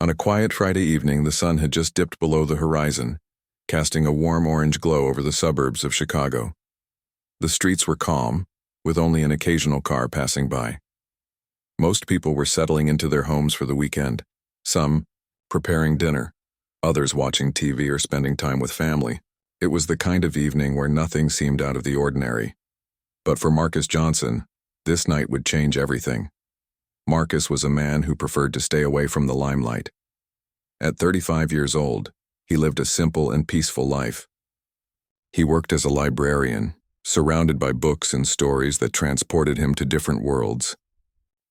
On a quiet Friday evening, the sun had just dipped below the horizon, casting a warm orange glow over the suburbs of Chicago. The streets were calm, with only an occasional car passing by. Most people were settling into their homes for the weekend, some preparing dinner, others watching TV or spending time with family. It was the kind of evening where nothing seemed out of the ordinary. But for Marcus Johnson, this night would change everything. Marcus was a man who preferred to stay away from the limelight. At 35 years old, he lived a simple and peaceful life. He worked as a librarian, surrounded by books and stories that transported him to different worlds.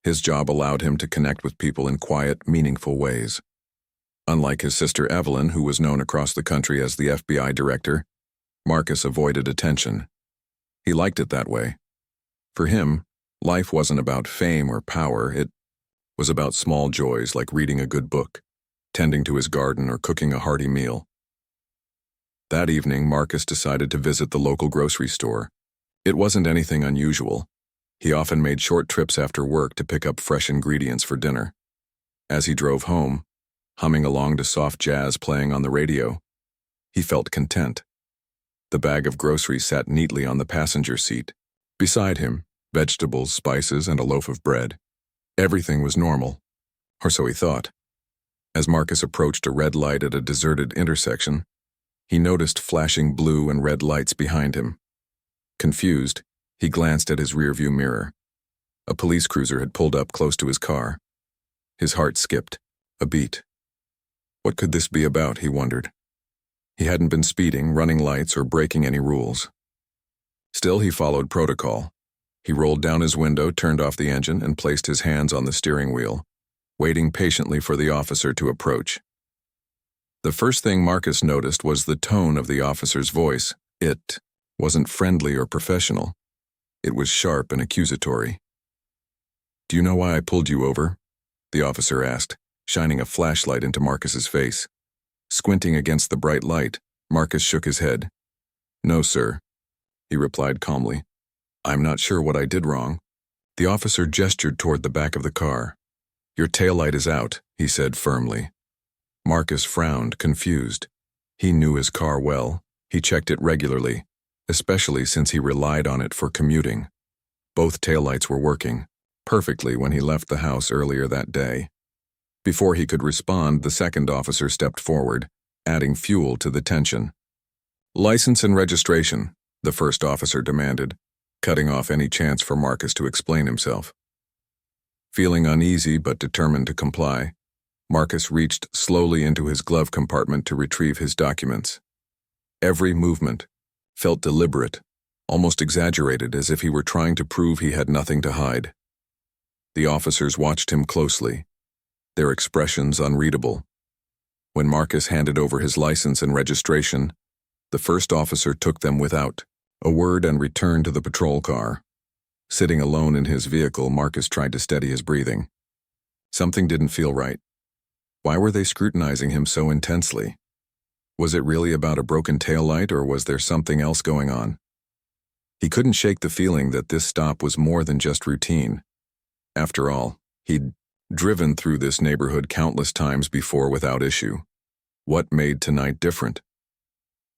His job allowed him to connect with people in quiet, meaningful ways. Unlike his sister Evelyn, who was known across the country as the FBI director, Marcus avoided attention. He liked it that way. For him, life wasn't about fame or power, it was about small joys like reading a good book, tending to his garden, or cooking a hearty meal. That evening, Marcus decided to visit the local grocery store. It wasn't anything unusual. He often made short trips after work to pick up fresh ingredients for dinner. As he drove home, humming along to soft jazz playing on the radio, he felt content. The bag of groceries sat neatly on the passenger seat. Beside him, vegetables, spices, and a loaf of bread. Everything was normal, or so he thought. As Marcus approached a red light at a deserted intersection, he noticed flashing blue and red lights behind him. Confused, he glanced at his rearview mirror. A police cruiser had pulled up close to his car. His heart skipped a beat. What could this be about, he wondered. He hadn't been speeding, running lights, or breaking any rules. Still, he followed protocol. He rolled down his window, turned off the engine, and placed his hands on the steering wheel, waiting patiently for the officer to approach. The first thing Marcus noticed was the tone of the officer's voice. It wasn't friendly or professional. It was sharp and accusatory. "Do you know why I pulled you over?" the officer asked, shining a flashlight into Marcus's face. Squinting against the bright light, Marcus shook his head. "No, sir," he replied calmly. "I'm not sure what I did wrong." The officer gestured toward the back of the car. "Your taillight is out," he said firmly. Marcus frowned, confused. He knew his car well. He checked it regularly, especially since he relied on it for commuting. Both taillights were working perfectly when he left the house earlier that day. Before he could respond, the second officer stepped forward, adding fuel to the tension. "License and registration," the first officer demanded, cutting off any chance for Marcus to explain himself. Feeling uneasy but determined to comply, Marcus reached slowly into his glove compartment to retrieve his documents. Every movement felt deliberate, almost exaggerated, as if he were trying to prove he had nothing to hide. The officers watched him closely, their expressions unreadable. When Marcus handed over his license and registration, the first officer took them without a word and returned to the patrol car. Sitting alone in his vehicle, Marcus tried to steady his breathing. Something didn't feel right. Why were they scrutinizing him so intensely? Was it really about a broken taillight, or was there something else going on? He couldn't shake the feeling that this stop was more than just routine. After all, he'd driven through this neighborhood countless times before without issue. What made tonight different?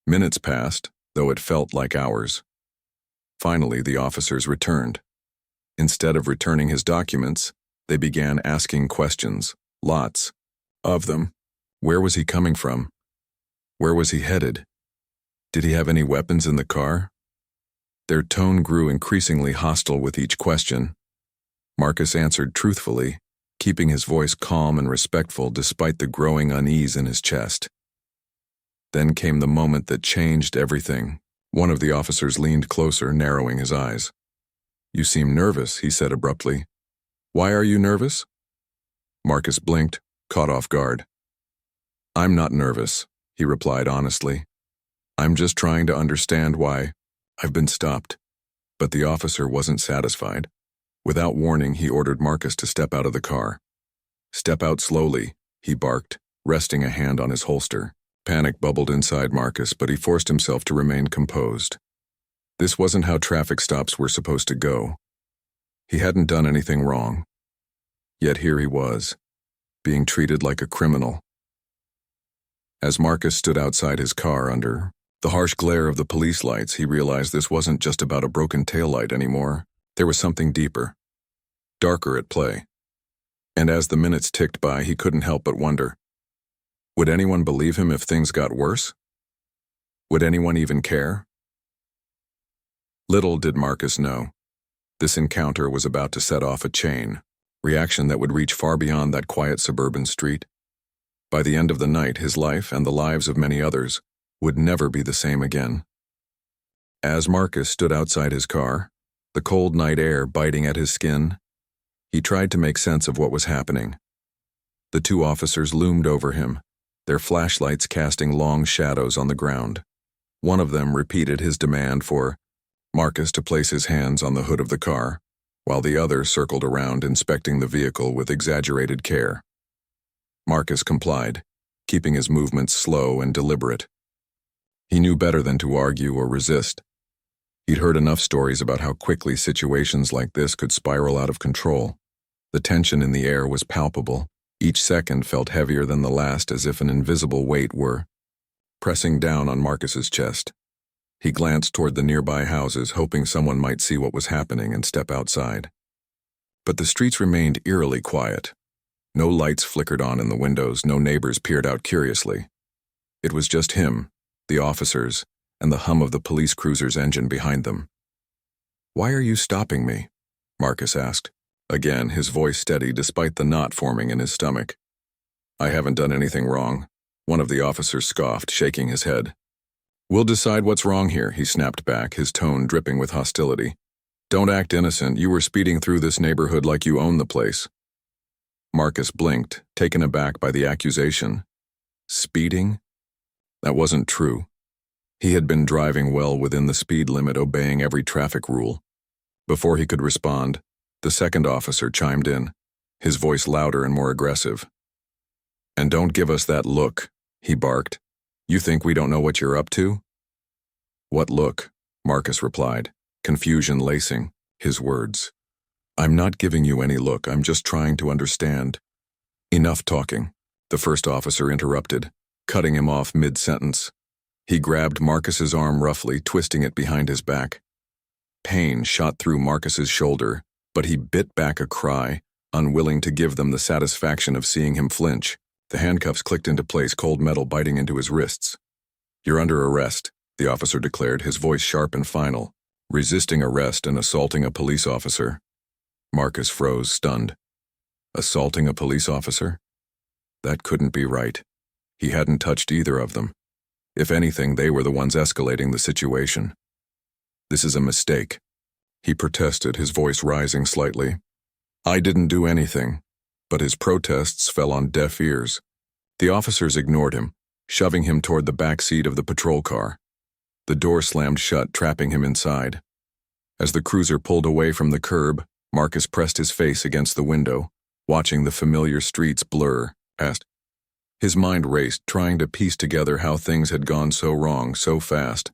Minutes passed, though it felt like hours. Finally, the officers returned. Instead of returning his documents, they began asking questions, lots of them. Where was he coming from? Where was he headed? Did he have any weapons in the car? Their tone grew increasingly hostile with each question. Marcus answered truthfully, keeping his voice calm and respectful despite the growing unease in his chest. Then came the moment that changed everything. One of the officers leaned closer, narrowing his eyes. "You seem nervous," he said abruptly. "Why are you nervous?" Marcus blinked, caught off guard. "I'm not nervous," he replied honestly. "I'm just trying to understand why I've been stopped." But the officer wasn't satisfied. Without warning, he ordered Marcus to step out of the car. "Step out slowly," he barked, resting a hand on his holster. Panic bubbled inside Marcus, but he forced himself to remain composed. This wasn't how traffic stops were supposed to go. He hadn't done anything wrong. Yet here he was, being treated like a criminal. As Marcus stood outside his car under the harsh glare of the police lights, he realized this wasn't just about a broken taillight anymore. There was something deeper, darker at play. And as the minutes ticked by, he couldn't help but wonder, would anyone believe him if things got worse? Would anyone even care? Little did Marcus know, this encounter was about to set off a chain reaction that would reach far beyond that quiet suburban street. By the end of the night, his life and the lives of many others would never be the same again. As Marcus stood outside his car, the cold night air biting at his skin, he tried to make sense of what was happening. The two officers loomed over him, their flashlights casting long shadows on the ground. One of them repeated his demand for Marcus to place his hands on the hood of the car, while the other circled around inspecting the vehicle with exaggerated care. Marcus complied, keeping his movements slow and deliberate. He knew better than to argue or resist. He'd heard enough stories about how quickly situations like this could spiral out of control. The tension in the air was palpable. Each second felt heavier than the last, as if an invisible weight were pressing down on Marcus's chest. He glanced toward the nearby houses, hoping someone might see what was happening and step outside. But the streets remained eerily quiet. No lights flickered on in the windows, no neighbors peered out curiously. It was just him, the officers, and the hum of the police cruiser's engine behind them. "Why are you stopping me?" Marcus asked. Again, his voice steady despite the knot forming in his stomach. "I haven't done anything wrong," one of the officers scoffed, shaking his head. "We'll decide what's wrong here," he snapped back, his tone dripping with hostility. "Don't act innocent. You were speeding through this neighborhood like you own the place." Marcus blinked, taken aback by the accusation. Speeding? That wasn't true. He had been driving well within the speed limit, obeying every traffic rule. Before he could respond, the second officer chimed in, his voice louder and more aggressive. "And don't give us that look," he barked. "You think we don't know what you're up to?" "What look?" Marcus replied, confusion lacing his words. "I'm not giving you any look, I'm just trying to understand." "Enough talking," the first officer interrupted, cutting him off mid-sentence. He grabbed Marcus's arm roughly, twisting it behind his back. Pain shot through Marcus's shoulder, but he bit back a cry, unwilling to give them the satisfaction of seeing him flinch. The handcuffs clicked into place, cold metal biting into his wrists. "You're under arrest," the officer declared, his voice sharp and final. "Resisting arrest and assaulting a police officer." Marcus froze, stunned. Assaulting a police officer? That couldn't be right. He hadn't touched either of them. If anything, they were the ones escalating the situation. "This is a mistake," he protested, his voice rising slightly. "I didn't do anything." But his protests fell on deaf ears. The officers ignored him, shoving him toward the back seat of the patrol car. The door slammed shut, trapping him inside. As the cruiser pulled away from the curb, Marcus pressed his face against the window, watching the familiar streets blur past. His mind raced, trying to piece together how things had gone so wrong so fast.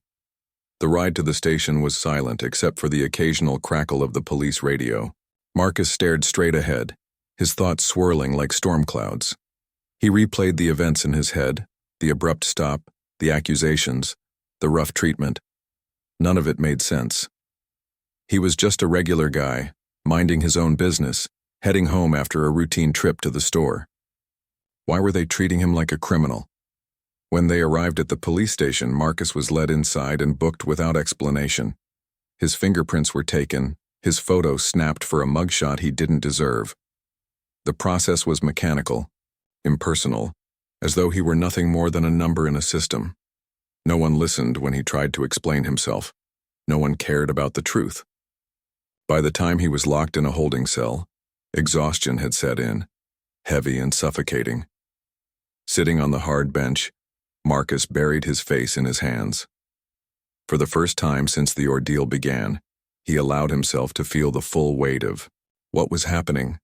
The ride to the station was silent except for the occasional crackle of the police radio. Marcus stared straight ahead, his thoughts swirling like storm clouds. He replayed the events in his head, the abrupt stop, the accusations, the rough treatment. None of it made sense. He was just a regular guy, minding his own business, heading home after a routine trip to the store. Why were they treating him like a criminal? When they arrived at the police station, Marcus was led inside and booked without explanation. His fingerprints were taken, his photo snapped for a mugshot he didn't deserve. The process was mechanical, impersonal, as though he were nothing more than a number in a system. No one listened when he tried to explain himself. No one cared about the truth. By the time he was locked in a holding cell, exhaustion had set in, heavy and suffocating. Sitting on the hard bench, Marcus buried his face in his hands. For the first time since the ordeal began, he allowed himself to feel the full weight of what was happening.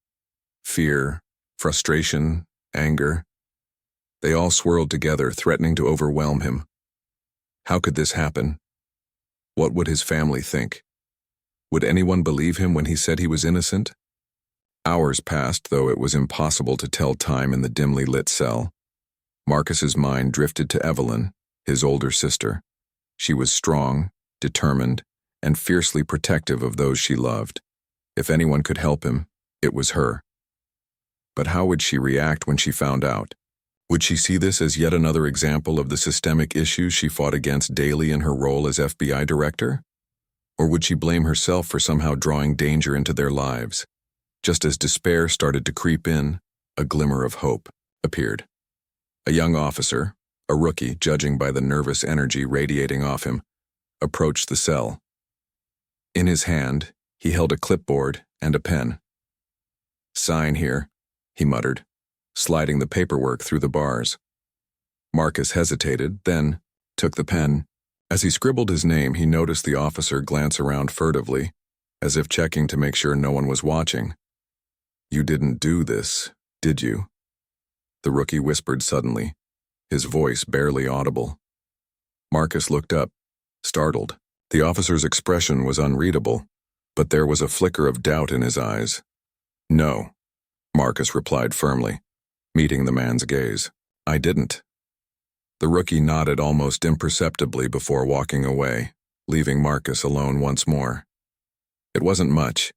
Fear, frustration, anger. They all swirled together, threatening to overwhelm him. How could this happen? What would his family think? Would anyone believe him when he said he was innocent? Hours passed, though it was impossible to tell time in the dimly lit cell. Marcus's mind drifted to Evelyn, his older sister. She was strong, determined, and fiercely protective of those she loved. If anyone could help him, it was her. But how would she react when she found out? Would she see this as yet another example of the systemic issues she fought against daily in her role as FBI director? Or would she blame herself for somehow drawing danger into their lives? Just as despair started to creep in, a glimmer of hope appeared. A young officer, a rookie judging by the nervous energy radiating off him, approached the cell. In his hand, he held a clipboard and a pen. "Sign here," he muttered, sliding the paperwork through the bars. Marcus hesitated, then took the pen. As he scribbled his name, he noticed the officer glance around furtively, as if checking to make sure no one was watching. "You didn't do this, did you?" The rookie whispered suddenly, his voice barely audible. Marcus looked up, startled. The officer's expression was unreadable, but there was a flicker of doubt in his eyes. "No," Marcus replied firmly, meeting the man's gaze. "I didn't." The rookie nodded almost imperceptibly before walking away, leaving Marcus alone once more. It wasn't much,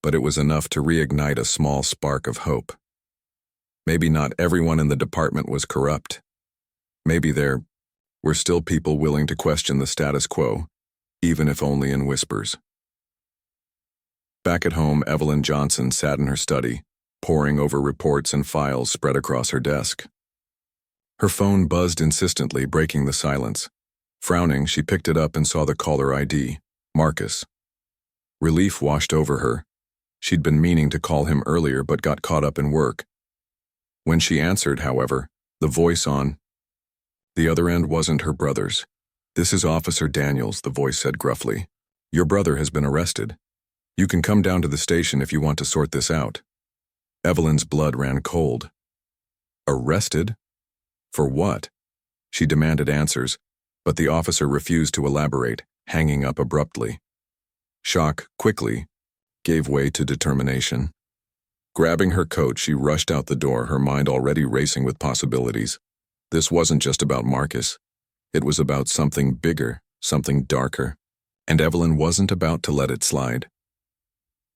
but it was enough to reignite a small spark of hope. Maybe not everyone in the department was corrupt. Maybe there were still people willing to question the status quo, even if only in whispers. Back at home, Evelyn Johnson sat in her study, poring over reports and files spread across her desk. Her phone buzzed insistently, breaking the silence. Frowning, she picked it up and saw the caller ID, Marcus. Relief washed over her. She'd been meaning to call him earlier but got caught up in work. When she answered, however, the voice on the other end wasn't her brother's. "This is Officer Daniels," the voice said gruffly. "Your brother has been arrested. You can come down to the station if you want to sort this out." Evelyn's blood ran cold. Arrested? For what? She demanded answers, but the officer refused to elaborate, hanging up abruptly. Shock quickly gave way to determination. Grabbing her coat, she rushed out the door, her mind already racing with possibilities. This wasn't just about Marcus. It was about something bigger, something darker, and Evelyn wasn't about to let it slide.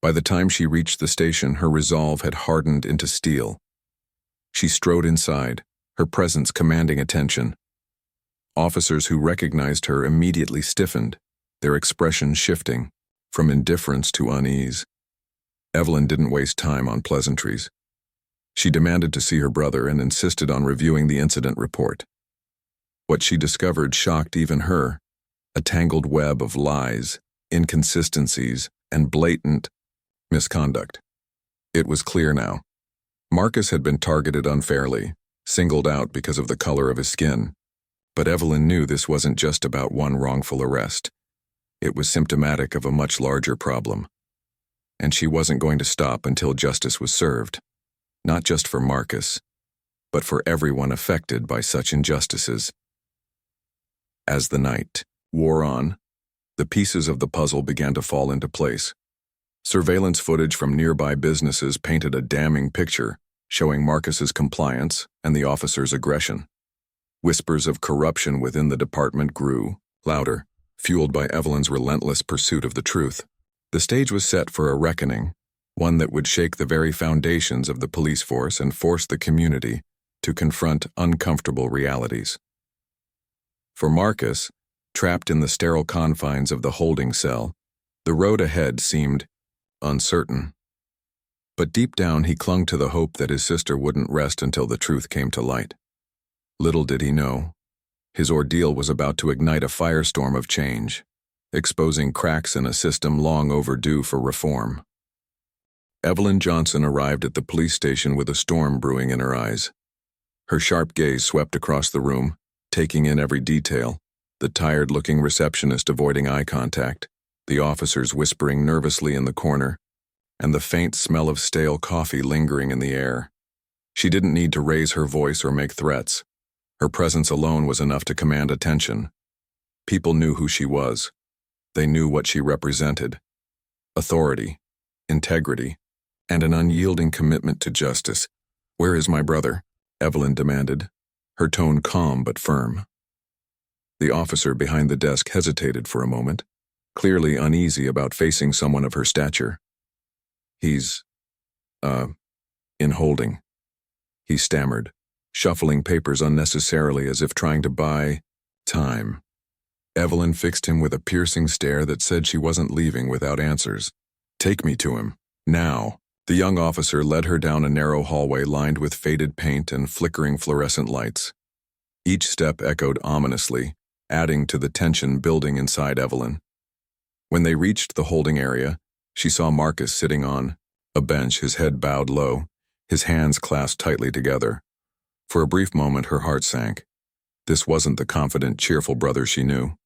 By the time she reached the station, her resolve had hardened into steel. She strode inside, her presence commanding attention. Officers who recognized her immediately stiffened, their expression shifting from indifference to unease. Evelyn didn't waste time on pleasantries. She demanded to see her brother and insisted on reviewing the incident report. What she discovered shocked even her, a tangled web of lies, inconsistencies, and blatant misconduct. It was clear now. Marcus had been targeted unfairly, singled out because of the color of his skin. But Evelyn knew this wasn't just about one wrongful arrest. It was symptomatic of a much larger problem. And she wasn't going to stop until justice was served. Not just for Marcus, but for everyone affected by such injustices. As the night wore on, the pieces of the puzzle began to fall into place. Surveillance footage from nearby businesses painted a damning picture, showing Marcus's compliance and the officer's aggression. Whispers of corruption within the department grew, louder, fueled by Evelyn's relentless pursuit of the truth. The stage was set for a reckoning, one that would shake the very foundations of the police force and force the community to confront uncomfortable realities. For Marcus, trapped in the sterile confines of the holding cell, the road ahead seemed uncertain. But deep down he clung to the hope that his sister wouldn't rest until the truth came to light. Little did he know, his ordeal was about to ignite a firestorm of change, exposing cracks in a system long overdue for reform. Evelyn Johnson arrived at the police station with a storm brewing in her eyes. Her sharp gaze swept across the room, taking in every detail, the tired-looking receptionist avoiding eye contact, the officers whispering nervously in the corner, and the faint smell of stale coffee lingering in the air. She didn't need to raise her voice or make threats. Her presence alone was enough to command attention. People knew who she was. They knew what she represented. Authority, integrity, and an unyielding commitment to justice. "Where is my brother?" Evelyn demanded, her tone calm but firm. The officer behind the desk hesitated for a moment, clearly uneasy about facing someone of her stature. "He's, in holding," he stammered, shuffling papers unnecessarily as if trying to buy time. Evelyn fixed him with a piercing stare that said she wasn't leaving without answers. "Take me to him, now." The young officer led her down a narrow hallway lined with faded paint and flickering fluorescent lights. Each step echoed ominously, adding to the tension building inside Evelyn. When they reached the holding area, she saw Marcus sitting on a bench, his head bowed low, his hands clasped tightly together. For a brief moment, her heart sank. This wasn't the confident, cheerful brother she knew.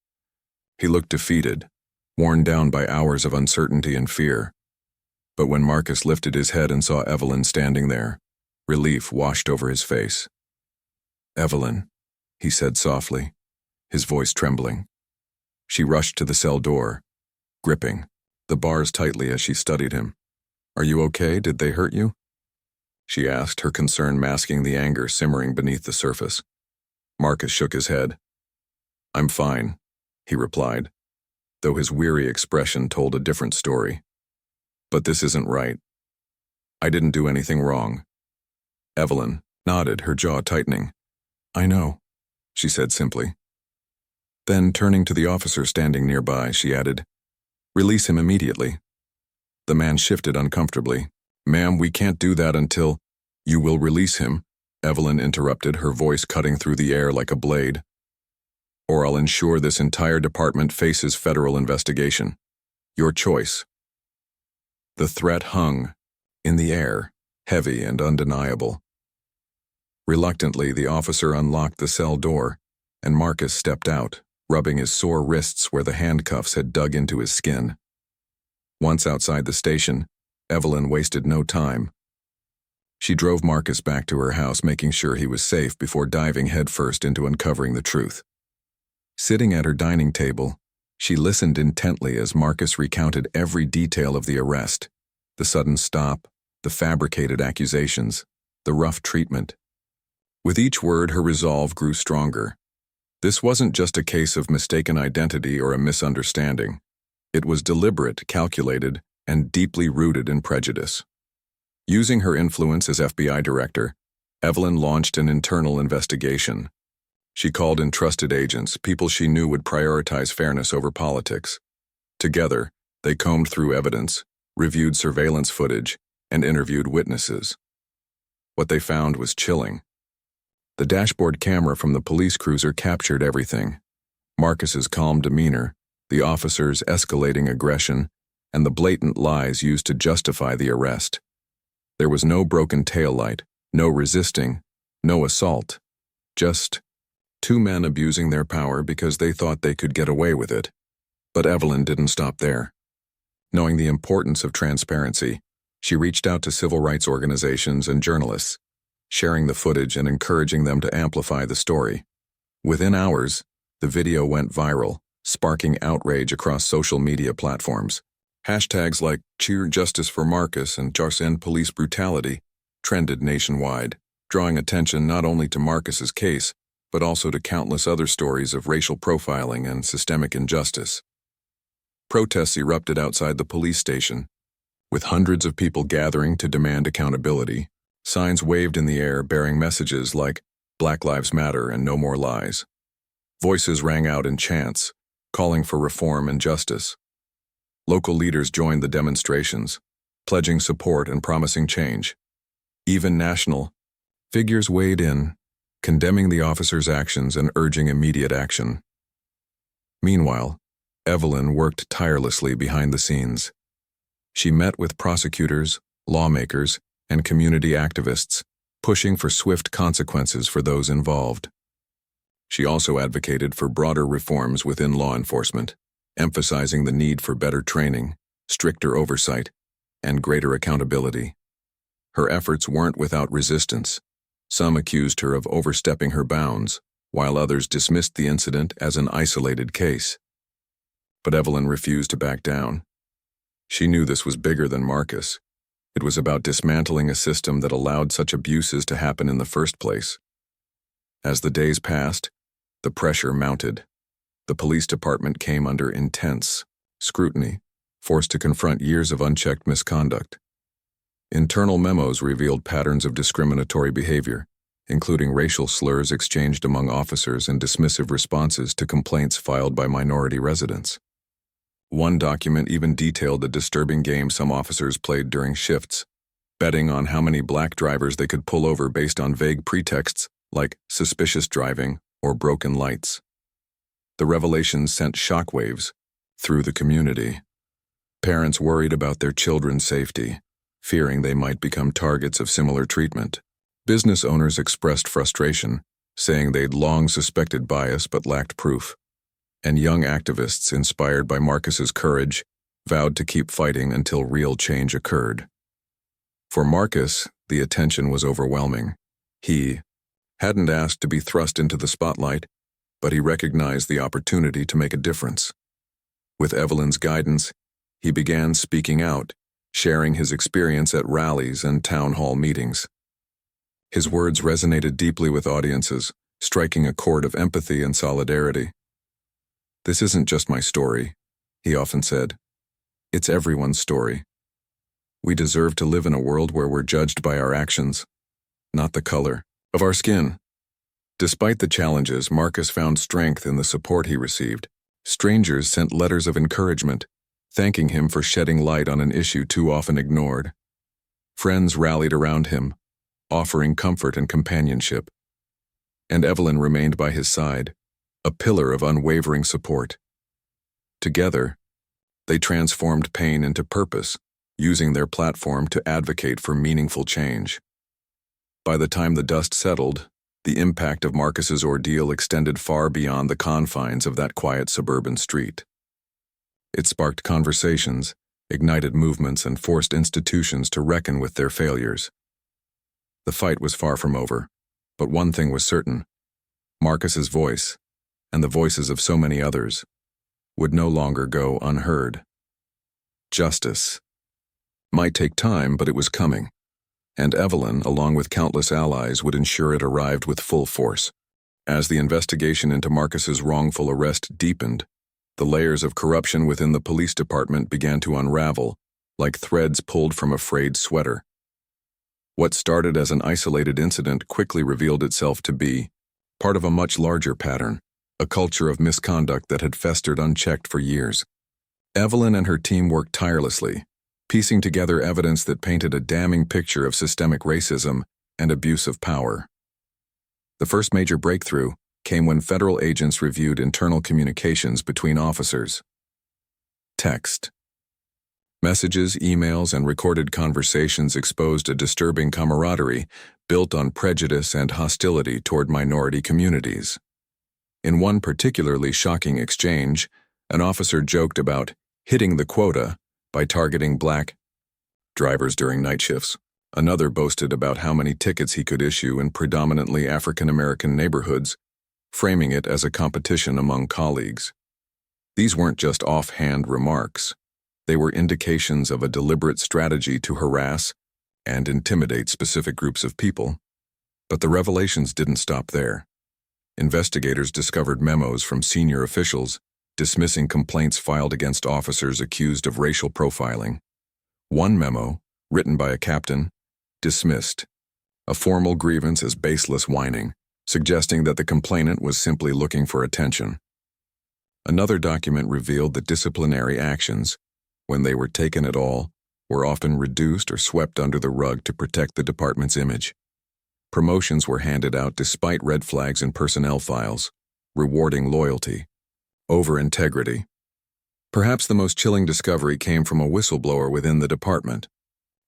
He looked defeated, worn down by hours of uncertainty and fear. But when Marcus lifted his head and saw Evelyn standing there, relief washed over his face. "Evelyn," he said softly, his voice trembling. She rushed to the cell door, gripping the bars tightly as she studied him. "Are you okay? Did they hurt you?" she asked, her concern masking the anger simmering beneath the surface. Marcus shook his head. "I'm fine," he replied, though his weary expression told a different story. "But this isn't right. I didn't do anything wrong." Evelyn nodded, her jaw tightening. "I know," she said simply. Then, turning to the officer standing nearby, she added, "Release him immediately." The man shifted uncomfortably. "Ma'am, we can't do that until—" "You will release him," Evelyn interrupted, her voice cutting through the air like a blade. "Or I'll ensure this entire department faces federal investigation. Your choice." The threat hung in the air, heavy and undeniable. Reluctantly, the officer unlocked the cell door, and Marcus stepped out, rubbing his sore wrists where the handcuffs had dug into his skin. Once outside the station, Evelyn wasted no time. She drove Marcus back to her house, making sure he was safe before diving headfirst into uncovering the truth. Sitting at her dining table, she listened intently as Marcus recounted every detail of the arrest, the sudden stop, the fabricated accusations, the rough treatment. With each word, her resolve grew stronger. This wasn't just a case of mistaken identity or a misunderstanding. It was deliberate, calculated, and deeply rooted in prejudice. Using her influence as FBI director, Evelyn launched an internal investigation. She called in trusted agents, people she knew would prioritize fairness over politics. Together, they combed through evidence, reviewed surveillance footage, and interviewed witnesses. What they found was chilling. The dashboard camera from the police cruiser captured everything. Marcus's calm demeanor, the officer's escalating aggression, and the blatant lies used to justify the arrest. There was no broken taillight, no resisting, no assault. Just two men abusing their power because they thought they could get away with it. But Evelyn didn't stop there. Knowing the importance of transparency, she reached out to civil rights organizations and journalists, sharing the footage and encouraging them to amplify the story. Within hours, the video went viral, sparking outrage across social media platforms. Hashtags like "Cheer Justice for Marcus" and "Just End Police Brutality" trended nationwide, drawing attention not only to Marcus's case, but also to countless other stories of racial profiling and systemic injustice. Protests erupted outside the police station, with hundreds of people gathering to demand accountability. Signs waved in the air bearing messages like "Black Lives Matter" and "No More Lies." Voices rang out in chants, calling for reform and justice. Local leaders joined the demonstrations, pledging support and promising change. Even national figures weighed in, condemning the officer's actions and urging immediate action. Meanwhile, Evelyn worked tirelessly behind the scenes. She met with prosecutors, lawmakers, and community activists, pushing for swift consequences for those involved. She also advocated for broader reforms within law enforcement, emphasizing the need for better training, stricter oversight, and greater accountability. Her efforts weren't without resistance. Some accused her of overstepping her bounds, while others dismissed the incident as an isolated case. But Evelyn refused to back down. She knew this was bigger than Marcus. It was about dismantling a system that allowed such abuses to happen in the first place. As the days passed, the pressure mounted. The police department came under intense scrutiny, forced to confront years of unchecked misconduct. Internal memos revealed patterns of discriminatory behavior, including racial slurs exchanged among officers and dismissive responses to complaints filed by minority residents. One document even detailed the disturbing game some officers played during shifts, betting on how many black drivers they could pull over based on vague pretexts like suspicious driving or broken lights. The revelations sent shockwaves through the community. Parents worried about their children's safety, fearing they might become targets of similar treatment. Business owners expressed frustration, saying they'd long suspected bias but lacked proof. And young activists, inspired by Marcus's courage, vowed to keep fighting until real change occurred. For Marcus, the attention was overwhelming. He hadn't asked to be thrust into the spotlight, but he recognized the opportunity to make a difference. With Evelyn's guidance, he began speaking out, sharing his experience at rallies and town hall meetings. His words resonated deeply with audiences, striking a chord of empathy and solidarity. "This isn't just my story," he often said. "It's everyone's story. We deserve to live in a world where we're judged by our actions, not the color of our skin." Despite the challenges, Marcus found strength in the support he received. Strangers sent letters of encouragement, thanking him for shedding light on an issue too often ignored. Friends rallied around him, offering comfort and companionship. And Evelyn remained by his side, a pillar of unwavering support. Together, they transformed pain into purpose, using their platform to advocate for meaningful change. By the time the dust settled, the impact of Marcus's ordeal extended far beyond the confines of that quiet suburban street. It sparked conversations, ignited movements, and forced institutions to reckon with their failures. The fight was far from over, but one thing was certain: Marcus's voice, and the voices of so many others, would no longer go unheard. Justice might take time, but it was coming, and Evelyn, along with countless allies, would ensure it arrived with full force. As the investigation into Marcus's wrongful arrest deepened, the layers of corruption within the police department began to unravel, like threads pulled from a frayed sweater. What started as an isolated incident quickly revealed itself to be part of a much larger pattern, a culture of misconduct that had festered unchecked for years. Evelyn and her team worked tirelessly, piecing together evidence that painted a damning picture of systemic racism and abuse of power. The first major breakthrough came when federal agents reviewed internal communications between officers. Text, messages, emails, and recorded conversations exposed a disturbing camaraderie built on prejudice and hostility toward minority communities. In one particularly shocking exchange, an officer joked about hitting the quota by targeting black drivers during night shifts. Another boasted about how many tickets he could issue in predominantly African-American neighborhoods, framing it as a competition among colleagues. These weren't just offhand remarks. They were indications of a deliberate strategy to harass and intimidate specific groups of people. But the revelations didn't stop there. Investigators discovered memos from senior officials dismissing complaints filed against officers accused of racial profiling. One memo, written by a captain, dismissed a formal grievance as baseless whining, suggesting that the complainant was simply looking for attention. Another document revealed that disciplinary actions, when they were taken at all, were often reduced or swept under the rug to protect the department's image. Promotions were handed out despite red flags in personnel files, rewarding loyalty over integrity. Perhaps the most chilling discovery came from a whistleblower within the department.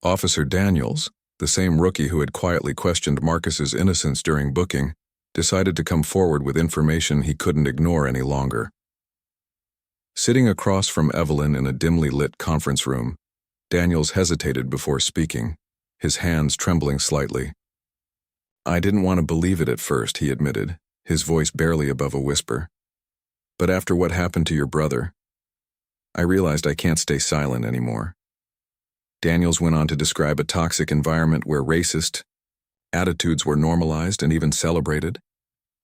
Officer Daniels, the same rookie who had quietly questioned Marcus's innocence during booking, decided to come forward with information he couldn't ignore any longer. Sitting across from Evelyn in a dimly lit conference room, Daniels hesitated before speaking, his hands trembling slightly. "I didn't want to believe it at first," he admitted, his voice barely above a whisper. "But after what happened to your brother, I realized I can't stay silent anymore." Daniels went on to describe a toxic environment where racist attitudes were normalized and even celebrated.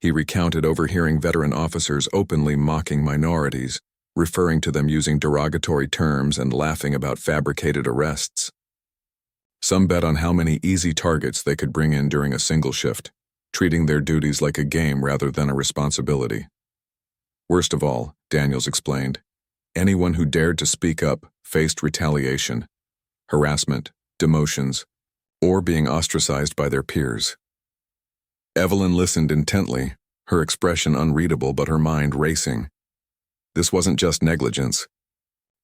He recounted overhearing veteran officers openly mocking minorities, referring to them using derogatory terms and laughing about fabricated arrests. Some bet on how many easy targets they could bring in during a single shift, treating their duties like a game rather than a responsibility. Worst of all, Daniels explained, anyone who dared to speak up faced retaliation, harassment, demotions, or being ostracized by their peers. Evelyn listened intently, her expression unreadable but her mind racing. This wasn't just negligence.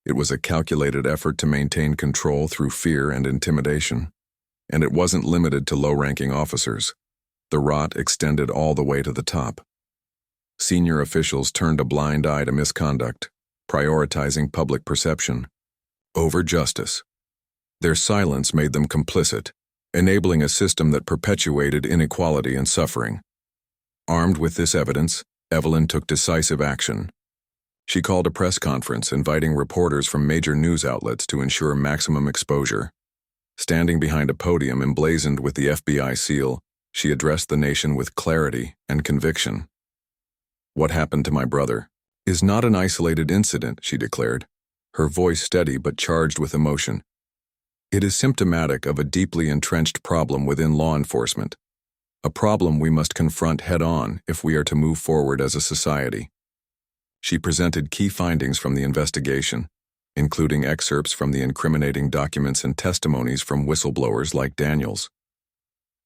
It was a calculated effort to maintain control through fear and intimidation. And it wasn't limited to low-ranking officers. The rot extended all the way to the top. Senior officials turned a blind eye to misconduct, prioritizing public perception over justice. Their silence made them complicit, enabling a system that perpetuated inequality and suffering. Armed with this evidence, Evelyn took decisive action. She called a press conference, inviting reporters from major news outlets to ensure maximum exposure. Standing behind a podium emblazoned with the FBI seal, she addressed the nation with clarity and conviction. "What happened to my brother is not an isolated incident," she declared, her voice steady but charged with emotion. "It is symptomatic of a deeply entrenched problem within law enforcement, a problem we must confront head-on if we are to move forward as a society." She presented key findings from the investigation, including excerpts from the incriminating documents and testimonies from whistleblowers like Daniels.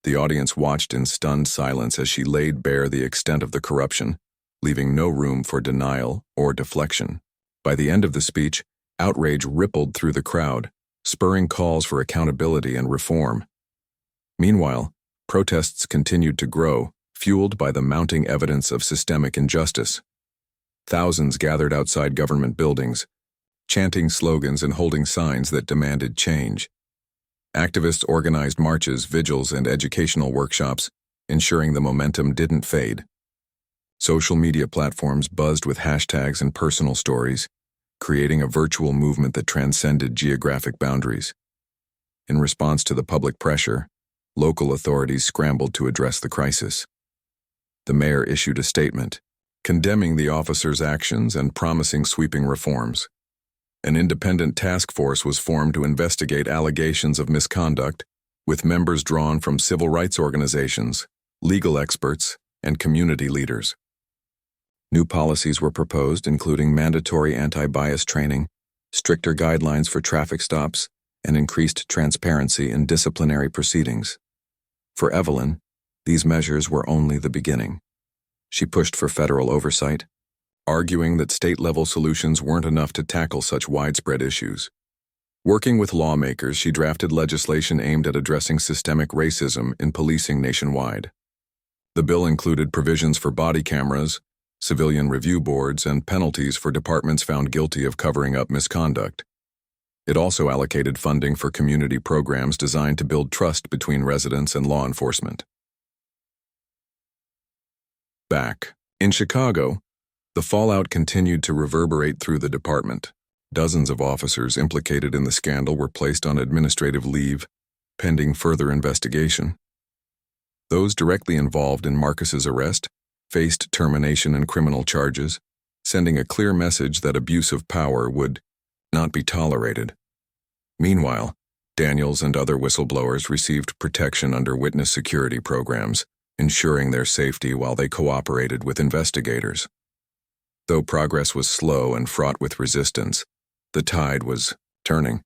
The audience watched in stunned silence as she laid bare the extent of the corruption, leaving no room for denial or deflection. By the end of the speech, outrage rippled through the crowd, spurring calls for accountability and reform. Meanwhile, protests continued to grow, fueled by the mounting evidence of systemic injustice. Thousands gathered outside government buildings, chanting slogans and holding signs that demanded change. Activists organized marches, vigils, and educational workshops, ensuring the momentum didn't fade. Social media platforms buzzed with hashtags and personal stories, creating a virtual movement that transcended geographic boundaries. In response to the public pressure, local authorities scrambled to address the crisis. The mayor issued a statement, condemning the officers' actions and promising sweeping reforms. An independent task force was formed to investigate allegations of misconduct, with members drawn from civil rights organizations, legal experts, and community leaders. New policies were proposed, including mandatory anti-bias training, stricter guidelines for traffic stops, and increased transparency in disciplinary proceedings. For Evelyn, these measures were only the beginning. She pushed for federal oversight, arguing that state-level solutions weren't enough to tackle such widespread issues. Working with lawmakers, she drafted legislation aimed at addressing systemic racism in policing nationwide. The bill included provisions for body cameras, civilian review boards, and penalties for departments found guilty of covering up misconduct. It also allocated funding for community programs designed to build trust between residents and law enforcement. Back in Chicago, the fallout continued to reverberate through the department. Dozens of officers implicated in the scandal were placed on administrative leave, pending further investigation. Those directly involved in Marcus's arrest faced termination and criminal charges, sending a clear message that abuse of power would not be tolerated. Meanwhile, Daniels and other whistleblowers received protection under witness security programs, ensuring their safety while they cooperated with investigators. Though progress was slow and fraught with resistance, the tide was turning.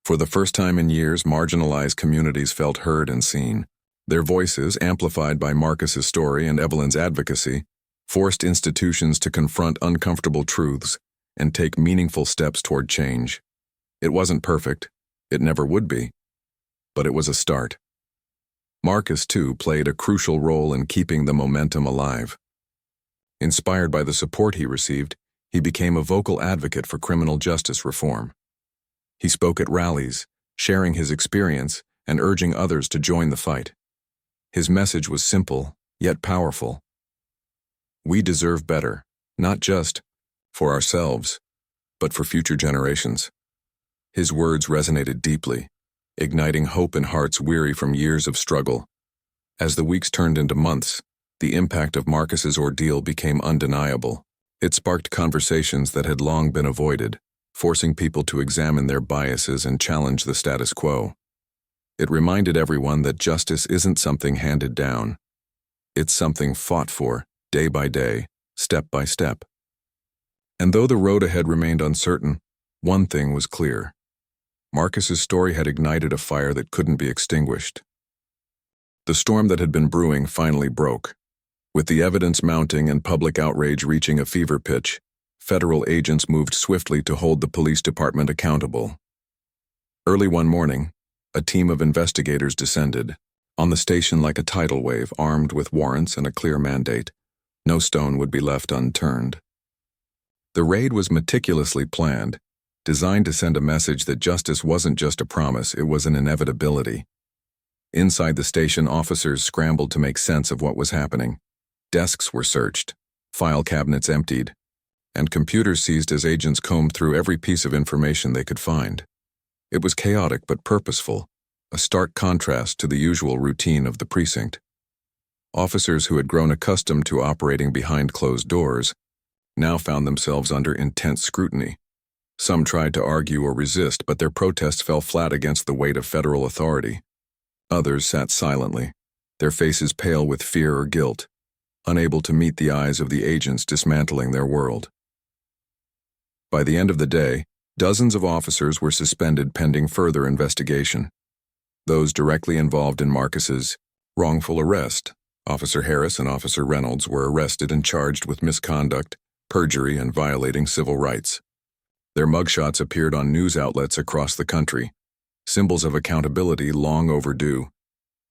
For the first time in years, marginalized communities felt heard and seen. Their voices, amplified by Marcus's story and Evelyn's advocacy, forced institutions to confront uncomfortable truths and take meaningful steps toward change. It wasn't perfect, it never would be, but it was a start. Marcus, too, played a crucial role in keeping the momentum alive. Inspired by the support he received, he became a vocal advocate for criminal justice reform. He spoke at rallies, sharing his experience and urging others to join the fight. His message was simple, yet powerful. We deserve better, not just for ourselves, but for future generations. His words resonated deeply, igniting hope in hearts weary from years of struggle. As the weeks turned into months, the impact of Marcus's ordeal became undeniable. It sparked conversations that had long been avoided, forcing people to examine their biases and challenge the status quo. It reminded everyone that justice isn't something handed down. It's something fought for, day by day, step by step. And though the road ahead remained uncertain, one thing was clear. Marcus's story had ignited a fire that couldn't be extinguished. The storm that had been brewing finally broke. With the evidence mounting and public outrage reaching a fever pitch, federal agents moved swiftly to hold the police department accountable. Early one morning, a team of investigators descended on the station like a tidal wave, armed with warrants and a clear mandate. No stone would be left unturned. The raid was meticulously planned, designed to send a message that justice wasn't just a promise, it was an inevitability. Inside the station, officers scrambled to make sense of what was happening. Desks were searched, file cabinets emptied, and computers seized as agents combed through every piece of information they could find. It was chaotic but purposeful, a stark contrast to the usual routine of the precinct. Officers who had grown accustomed to operating behind closed doors now found themselves under intense scrutiny. Some tried to argue or resist, but their protests fell flat against the weight of federal authority. Others sat silently, their faces pale with fear or guilt, unable to meet the eyes of the agents dismantling their world. By the end of the day, dozens of officers were suspended pending further investigation. Those directly involved in Marcus's wrongful arrest, Officer Harris and Officer Reynolds, were arrested and charged with misconduct, perjury, and violating civil rights. Their mugshots appeared on news outlets across the country, symbols of accountability long overdue.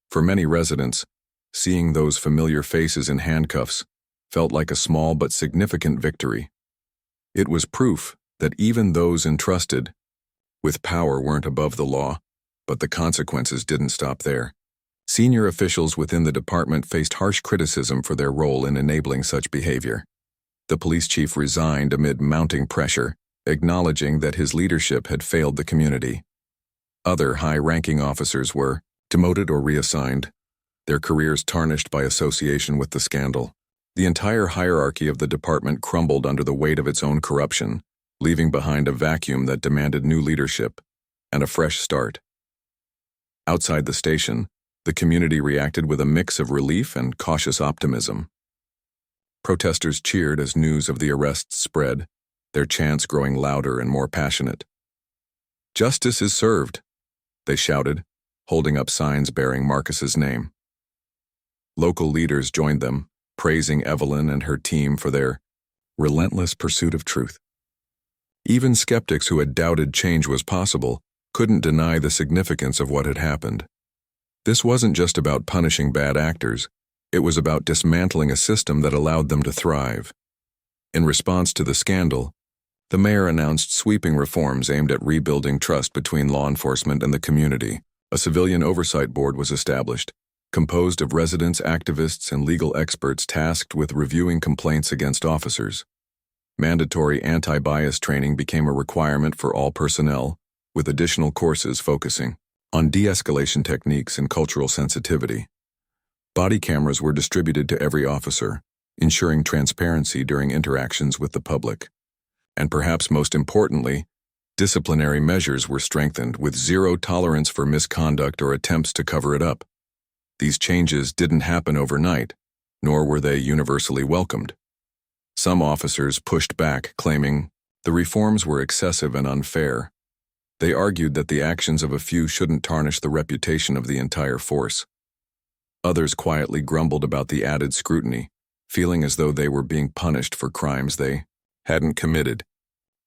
For many residents, seeing those familiar faces in handcuffs felt like a small but significant victory. It was proof that even those entrusted with power weren't above the law, but the consequences didn't stop there. Senior officials within the department faced harsh criticism for their role in enabling such behavior. The police chief resigned amid mounting pressure, acknowledging that his leadership had failed the community. Other high-ranking officers were demoted or reassigned, their careers tarnished by association with the scandal. The entire hierarchy of the department crumbled under the weight of its own corruption, leaving behind a vacuum that demanded new leadership and a fresh start. Outside the station, the community reacted with a mix of relief and cautious optimism. Protesters cheered as news of the arrests spread, their chants growing louder and more passionate. "Justice is served," they shouted, holding up signs bearing Marcus's name. Local leaders joined them, praising Evelyn and her team for their relentless pursuit of truth. Even skeptics who had doubted change was possible couldn't deny the significance of what had happened. This wasn't just about punishing bad actors, it was about dismantling a system that allowed them to thrive. In response to the scandal, the mayor announced sweeping reforms aimed at rebuilding trust between law enforcement and the community. A civilian oversight board was established, composed of residents, activists, and legal experts tasked with reviewing complaints against officers. Mandatory anti-bias training became a requirement for all personnel, with additional courses focusing on de-escalation techniques and cultural sensitivity. Body cameras were distributed to every officer, ensuring transparency during interactions with the public. And perhaps most importantly, disciplinary measures were strengthened with zero tolerance for misconduct or attempts to cover it up. These changes didn't happen overnight, nor were they universally welcomed. Some officers pushed back, claiming the reforms were excessive and unfair. They argued that the actions of a few shouldn't tarnish the reputation of the entire force. Others quietly grumbled about the added scrutiny, feeling as though they were being punished for crimes they hadn't committed.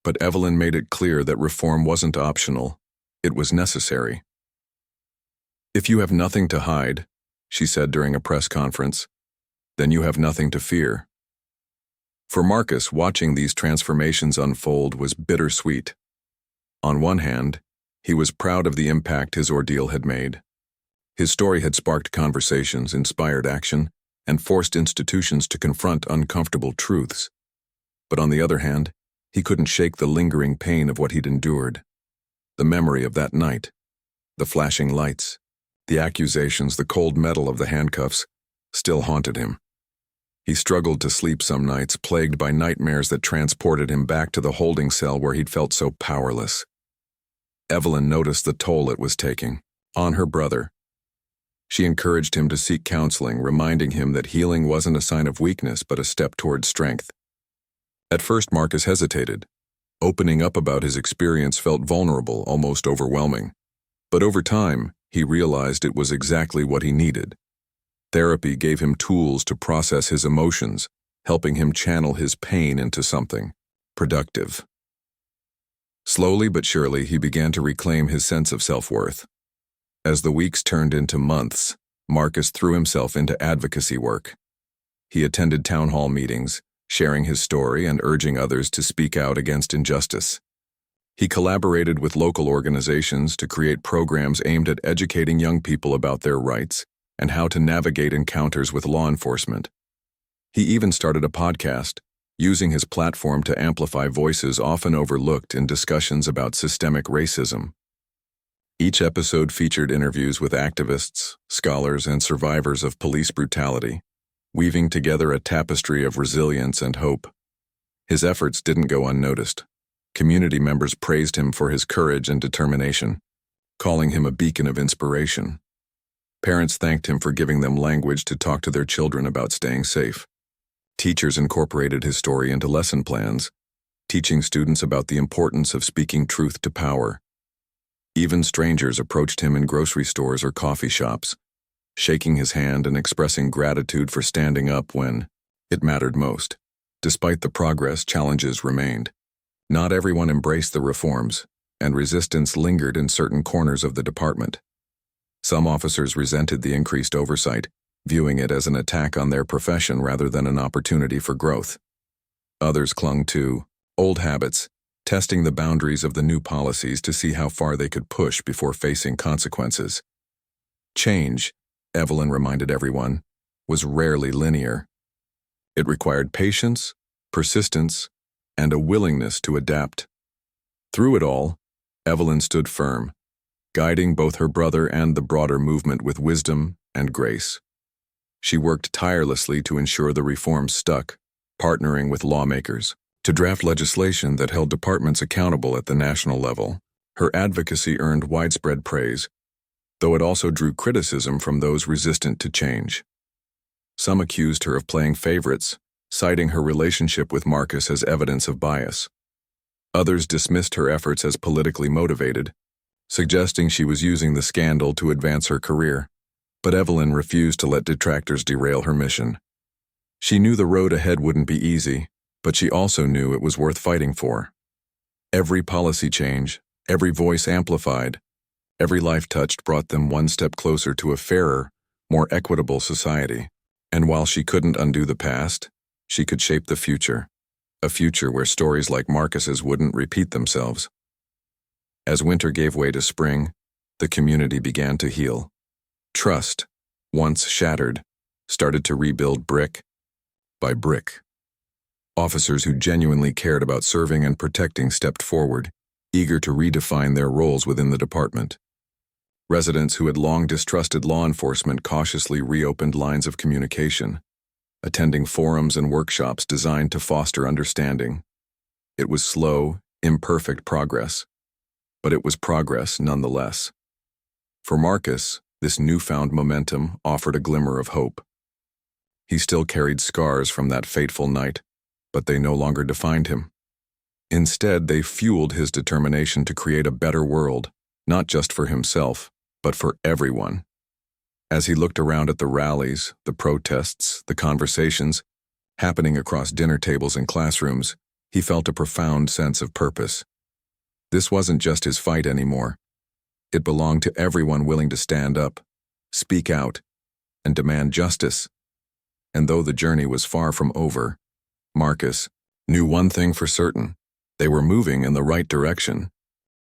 But Evelyn made it clear that reform wasn't optional, it was necessary. "If you have nothing to hide," she said during a press conference, "then you have nothing to fear." For Marcus, watching these transformations unfold was bittersweet. On one hand, he was proud of the impact his ordeal had made. His story had sparked conversations, inspired action, and forced institutions to confront uncomfortable truths. But on the other hand, he couldn't shake the lingering pain of what he'd endured. The memory of that night, The flashing lights, the accusations, the cold metal of the handcuffs still haunted him. He struggled to sleep some nights, plagued by nightmares that transported him back to the holding cell where he'd felt so powerless. Evelyn noticed the toll it was taking on her brother. She encouraged him to seek counseling, reminding him that healing wasn't a sign of weakness but a step toward strength. At first, Marcus hesitated. Opening up about his experience felt vulnerable, almost overwhelming. But over time, he realized it was exactly what he needed. Therapy gave him tools to process his emotions, helping him channel his pain into something productive. Slowly but surely, he began to reclaim his sense of self-worth. As the weeks turned into months, Marcus threw himself into advocacy work. He attended town hall meetings, sharing his story and urging others to speak out against injustice. He collaborated with local organizations to create programs aimed at educating young people about their rights and how to navigate encounters with law enforcement. He even started a podcast, using his platform to amplify voices often overlooked in discussions about systemic racism. Each episode featured interviews with activists, scholars, and survivors of police brutality, weaving together a tapestry of resilience and hope. His efforts didn't go unnoticed. Community members praised him for his courage and determination, calling him a beacon of inspiration. Parents thanked him for giving them language to talk to their children about staying safe. Teachers incorporated his story into lesson plans, teaching students about the importance of speaking truth to power. Even strangers approached him in grocery stores or coffee shops, shaking his hand and expressing gratitude for standing up when it mattered most. Despite the progress, challenges remained. Not everyone embraced the reforms, and resistance lingered in certain corners of the department. Some officers resented the increased oversight, viewing it as an attack on their profession rather than an opportunity for growth. Others clung to old habits, testing the boundaries of the new policies to see how far they could push before facing consequences. Change, Evelyn reminded everyone, was rarely linear. It required patience, persistence, and a willingness to adapt. Through it all, Evelyn stood firm, guiding both her brother and the broader movement with wisdom and grace. She worked tirelessly to ensure the reforms stuck, partnering with lawmakers to draft legislation that held departments accountable at the national level. Her advocacy earned widespread praise, though it also drew criticism from those resistant to change. Some accused her of playing favorites, citing her relationship with Marcus as evidence of bias. Others dismissed her efforts as politically motivated, suggesting she was using the scandal to advance her career. But Evelyn refused to let detractors derail her mission. She knew the road ahead wouldn't be easy, but she also knew it was worth fighting for. Every policy change, every voice amplified, every life touched brought them one step closer to a fairer, more equitable society. And while she couldn't undo the past, she could shape the future, a future where stories like Marcus's wouldn't repeat themselves. As winter gave way to spring, the community began to heal. Trust, once shattered, started to rebuild brick by brick. Officers who genuinely cared about serving and protecting stepped forward, eager to redefine their roles within the department. Residents who had long distrusted law enforcement cautiously reopened lines of communication, attending forums and workshops designed to foster understanding. It was slow, imperfect progress, but it was progress nonetheless. For Marcus, this newfound momentum offered a glimmer of hope. He still carried scars from that fateful night, but they no longer defined him. Instead, they fueled his determination to create a better world, not just for himself, but for everyone. As he looked around at the rallies, the protests, the conversations happening across dinner tables and classrooms, he felt a profound sense of purpose. This wasn't just his fight anymore. It belonged to everyone willing to stand up, speak out, and demand justice. And though the journey was far from over, Marcus knew one thing for certain: they were moving in the right direction.